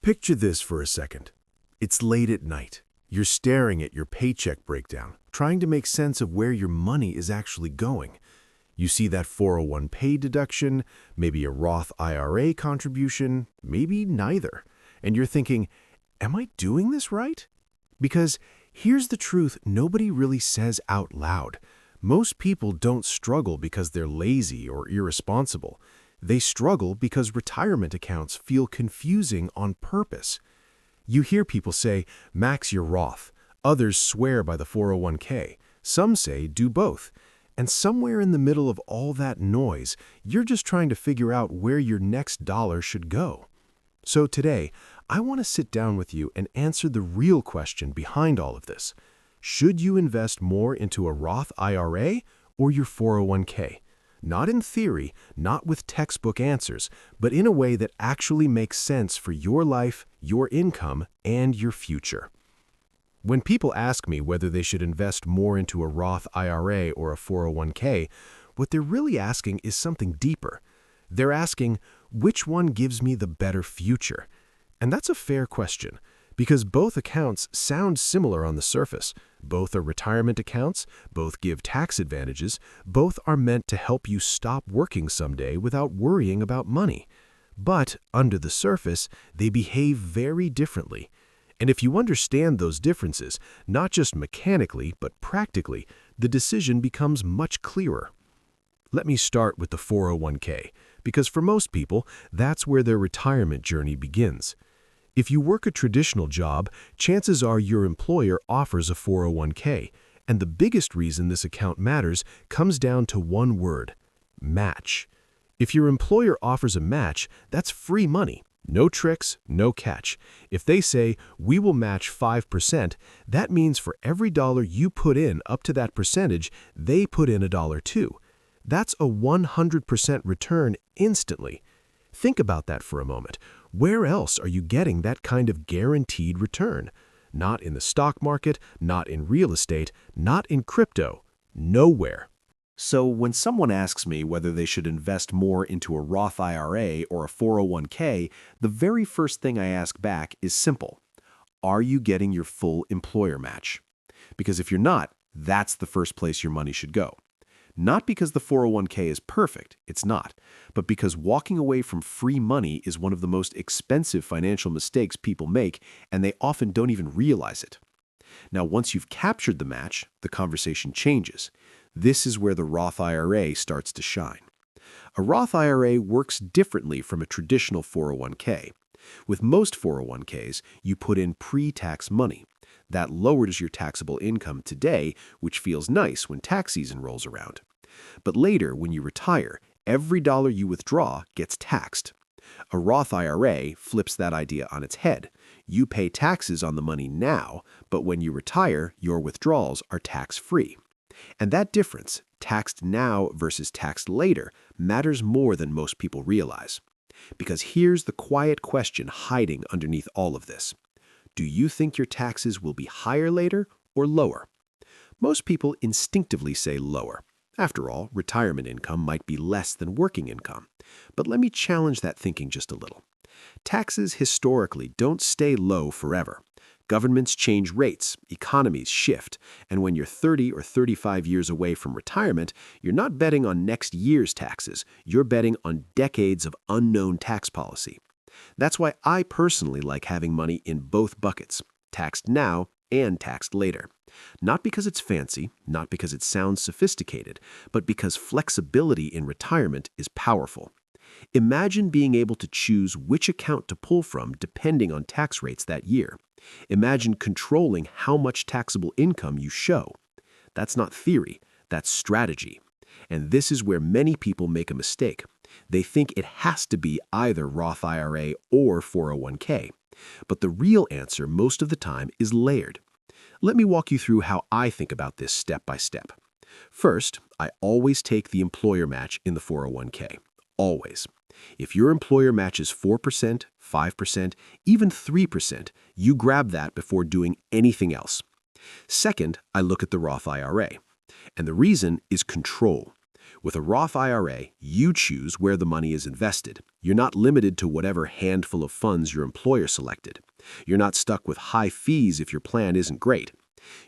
Picture this for a second. It's late at night. You're staring at your paycheck breakdown, trying to make sense of where your money is actually going. You see that 401k deduction, maybe a Roth IRA contribution, maybe neither. And you're thinking, am I doing this right? Because here's the truth nobody really says out loud. Most people don't struggle because they're lazy or irresponsible. They struggle because retirement accounts feel confusing on purpose. You hear people say, max your Roth. Others swear by the 401k. Some say do both. And somewhere in the middle of all that noise, you're just trying to figure out where your next dollar should go. So today, I want to sit down with you and answer the real question behind all of this. Should you invest more into a Roth IRA or your 401k? Not in theory, not with textbook answers, but in a way that actually makes sense for your life, your income, and your future. When people ask me whether they should invest more into a Roth IRA or a 401k, what they're really asking is something deeper. They're asking, which one gives me the better future? And that's a fair question, because both accounts sound similar on the surface. Both are retirement accounts, both give tax advantages, both are meant to help you stop working someday without worrying about money. But under the surface, they behave very differently. And if you understand those differences, not just mechanically, but practically, the decision becomes much clearer. Let me start with the 401k, because for most people, that's where their retirement journey begins. If you work a traditional job, chances are your employer offers a 401k, and the biggest reason this account matters comes down to one word: match. If your employer offers a match, that's free money. No tricks, no catch. If they say, we will match 5%, that means for every dollar you put in up to that percentage, they put in $1 too. That's a 100% return instantly. Think about that for a moment. Where else are you getting that kind of guaranteed return? Not in the stock market, not in real estate, not in crypto. Nowhere. So when someone asks me whether they should invest more into a Roth IRA or a 401k, the very first thing I ask back is simple. Are you getting your full employer match? Because if you're not, that's the first place your money should go. Not because the 401k is perfect, it's not, but because walking away from free money is one of the most expensive financial mistakes people make, and they often don't even realize it. Now, once you've captured the match, the conversation changes. This is where the Roth IRA starts to shine. A Roth IRA works differently from a traditional 401k. With most 401ks, you put in pre-tax money. That lowers your taxable income today, which feels nice when tax season rolls around. But later, when you retire, every dollar you withdraw gets taxed. A Roth IRA flips that idea on its head. You pay taxes on the money now, but when you retire, your withdrawals are tax-free. And that difference, taxed now versus taxed later, matters more than most people realize. Because here's the quiet question hiding underneath all of this. Do you think your taxes will be higher later or lower? Most people instinctively say lower. After all, retirement income might be less than working income. But let me challenge that thinking just a little. Taxes historically don't stay low forever. Governments change rates, economies shift, and when you're 30 or 35 years away from retirement, you're not betting on next year's taxes, you're betting on decades of unknown tax policy. That's why I personally like having money in both buckets, taxed now and taxed later. Not because it's fancy, not because it sounds sophisticated, but because flexibility in retirement is powerful. Imagine being able to choose which account to pull from depending on tax rates that year. Imagine controlling how much taxable income you show. That's not theory, that's strategy. And this is where many people make a mistake. They think it has to be either Roth IRA or 401k. But the real answer most of the time is layered. Let me walk you through how I think about this step by step. First, I always take the employer match in the 401k. Always. If your employer matches 4%, 5%, even 3%, you grab that before doing anything else. Second, I look at the Roth IRA. And the reason is control. With a Roth IRA, you choose where the money is invested. You're not limited to whatever handful of funds your employer selected. You're not stuck with high fees if your plan isn't great.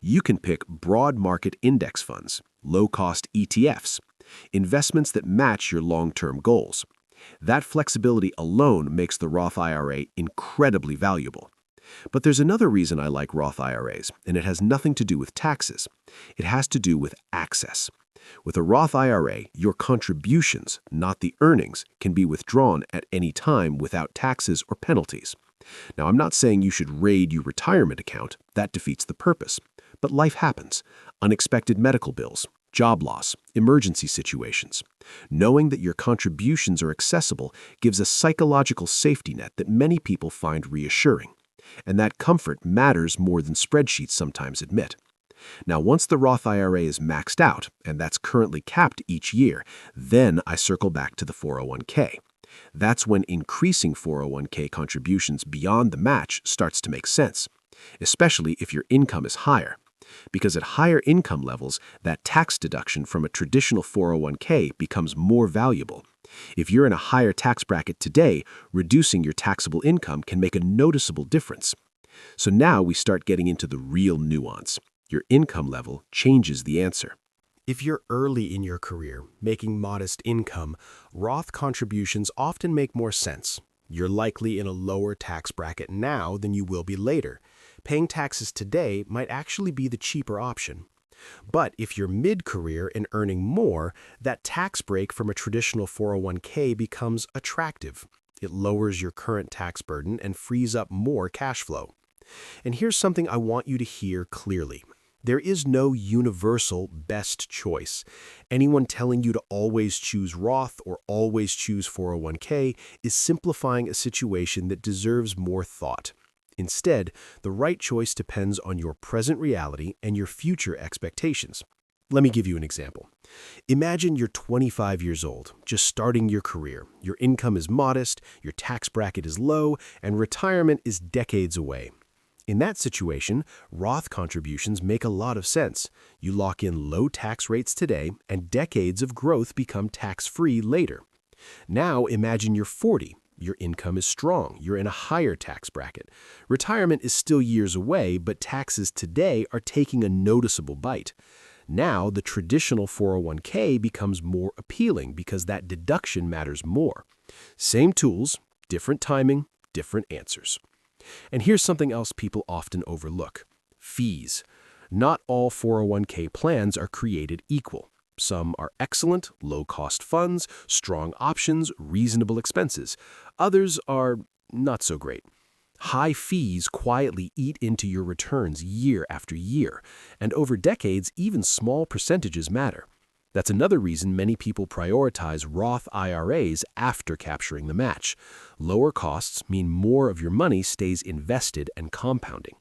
You can pick broad market index funds, low-cost ETFs, investments that match your long-term goals. That flexibility alone makes the Roth IRA incredibly valuable. But there's another reason I like Roth IRAs, and it has nothing to do with taxes. It has to do with access. With a Roth IRA, your contributions, not the earnings, can be withdrawn at any time without taxes or penalties. Now, I'm not saying you should raid your retirement account. That defeats the purpose. But life happens. Unexpected medical bills, job loss, emergency situations. Knowing that your contributions are accessible gives a psychological safety net that many people find reassuring. And that comfort matters more than spreadsheets sometimes admit. Now, once the Roth IRA is maxed out, and that's currently capped each year, then I circle back to the 401k. That's when increasing 401k contributions beyond the match starts to make sense, especially if your income is higher. Because at higher income levels, that tax deduction from a traditional 401k becomes more valuable. If you're in a higher tax bracket today, reducing your taxable income can make a noticeable difference. So now we start getting into the real nuance. Your income level changes the answer. If you're early in your career, making modest income, Roth contributions often make more sense. You're likely in a lower tax bracket now than you will be later. Paying taxes today might actually be the cheaper option. But if you're mid-career and earning more, that tax break from a traditional 401k becomes attractive. It lowers your current tax burden and frees up more cash flow. And here's something I want you to hear clearly. There is no universal best choice. Anyone telling you to always choose Roth or always choose 401k is simplifying a situation that deserves more thought. Instead, the right choice depends on your present reality and your future expectations. Let me give you an example. Imagine you're 25 years old, just starting your career. Your income is modest, your tax bracket is low, and retirement is decades away. In that situation, Roth contributions make a lot of sense. You lock in low tax rates today, and decades of growth become tax-free later. Now imagine you're 40. Your income is strong. You're in a higher tax bracket. Retirement is still years away, but taxes today are taking a noticeable bite. Now, the traditional 401k becomes more appealing because that deduction matters more. Same tools, different timing, different answers. And here's something else people often overlook: fees. Not all 401k plans are created equal. Some are excellent, low-cost funds, strong options, reasonable expenses. Others are not so great. High fees quietly eat into your returns year after year, and over decades, even small percentages matter. That's another reason many people prioritize Roth IRAs after capturing the match. Lower costs mean more of your money stays invested and compounding.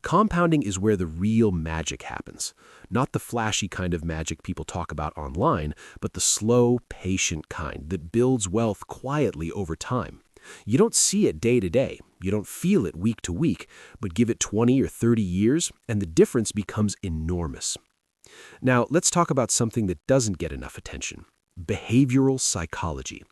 Compounding is where the real magic happens. Not the flashy kind of magic people talk about online, but the slow, patient kind that builds wealth quietly over time. You don't see it day to day, you don't feel it week to week, but give it 20 or 30 years and the difference becomes enormous. Now, let's talk about something that doesn't get enough attention: behavioral psychology.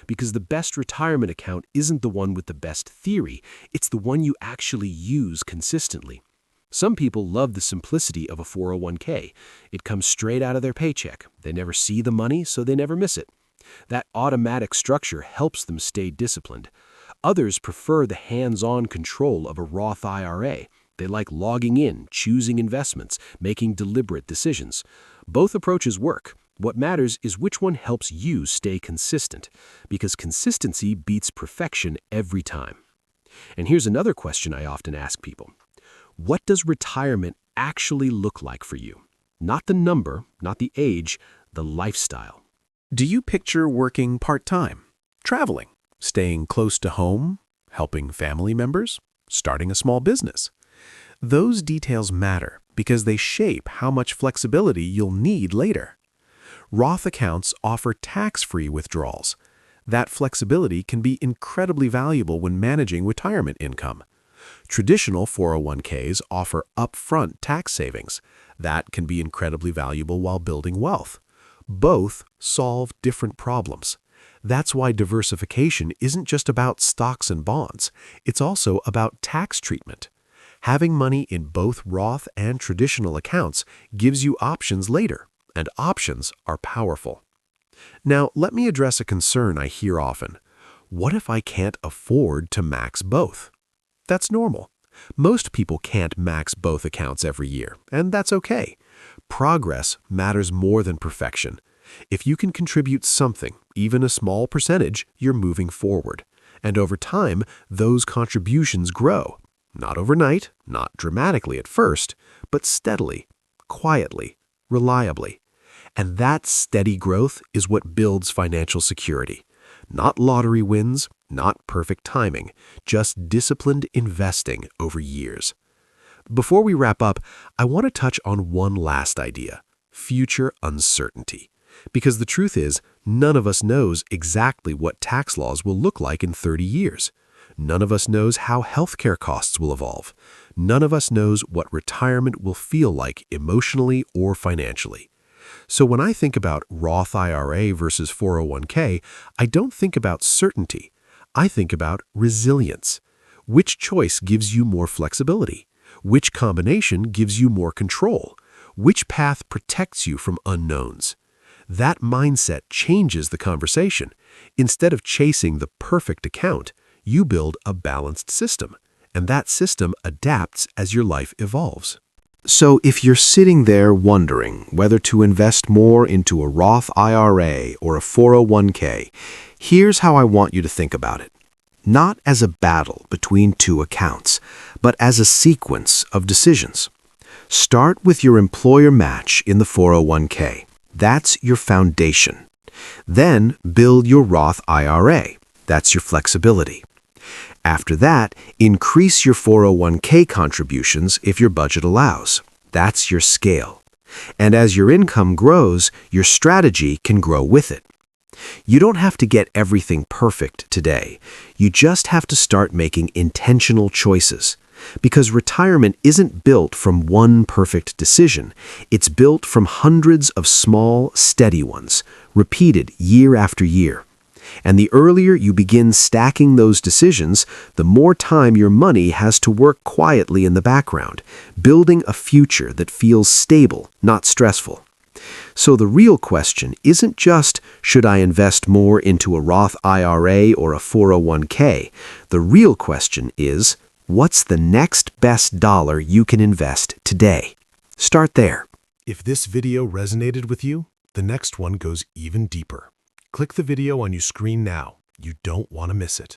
Because the best retirement account isn't the one with the best theory, it's the one you actually use consistently. Some people love the simplicity of a 401k. It comes straight out of their paycheck. They never see the money, so they never miss it. That automatic structure helps them stay disciplined. Others prefer the hands-on control of a Roth IRA. They like logging in, choosing investments, making deliberate decisions. Both approaches work. What matters is which one helps you stay consistent, because consistency beats perfection every time. And here's another question I often ask people. What does retirement actually look like for you? Not the number, not the age, the lifestyle. Do you picture working part-time, traveling, staying close to home, helping family members, starting a small business? Those details matter because they shape how much flexibility you'll need later. Roth accounts offer tax-free withdrawals. That flexibility can be incredibly valuable when managing retirement income. Traditional 401ks offer upfront tax savings. That can be incredibly valuable while building wealth. Both solve different problems. That's why diversification isn't just about stocks and bonds. It's also about tax treatment. Having money in both Roth and traditional accounts gives you options later, and options are powerful. Now, let me address a concern I hear often. What if I can't afford to max both? That's normal. Most people can't max both accounts every year, and that's okay. Progress matters more than perfection. If you can contribute something, even a small percentage, you're moving forward. And over time, those contributions grow. Not overnight, not dramatically at first, but steadily, quietly, reliably. And that steady growth is what builds financial security. Not lottery wins, not perfect timing, just disciplined investing over years. Before we wrap up, I want to touch on one last idea: future uncertainty. Because the truth is, none of us knows exactly what tax laws will look like in 30 years. None of us knows how healthcare costs will evolve. None of us knows what retirement will feel like emotionally or financially. So when I think about Roth IRA versus 401k, I don't think about certainty. I think about resilience. Which choice gives you more flexibility? Which combination gives you more control? Which path protects you from unknowns? That mindset changes the conversation. Instead of chasing the perfect account, you build a balanced system, and that system adapts as your life evolves. So if you're sitting there wondering whether to invest more into a Roth IRA or a 401k, here's how I want you to think about it. Not as a battle between two accounts, but as a sequence of decisions. Start with your employer match in the 401k. That's your foundation. Then build your Roth IRA. That's your flexibility. After that, increase your 401k contributions if your budget allows. That's your scale. And as your income grows, your strategy can grow with it. You don't have to get everything perfect today. You just have to start making intentional choices. Because retirement isn't built from one perfect decision. It's built from hundreds of small, steady ones, repeated year after year. And the earlier you begin stacking those decisions, the more time your money has to work quietly in the background, building a future that feels stable, not stressful. So the real question isn't just, should I invest more into a Roth IRA or a 401k? The real question is, what's the next best dollar you can invest today? Start there. If this video resonated with you, the next one goes even deeper. Click the video on your screen now. You don't want to miss it.